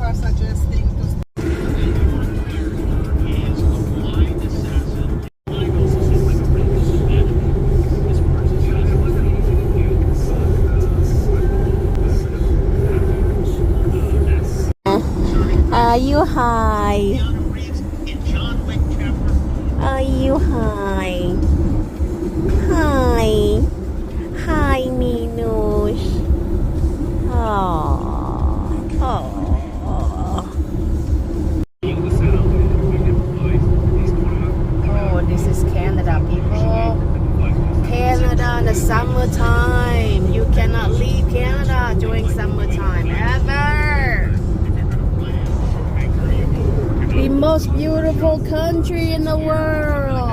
are suggesting to Are you high? Are you high? Hi. Hi, Minus. Oh. Oh, this is Canada, people. Canada in the summertime. You cannot leave Canada during summertime ever. The most beautiful country in the world.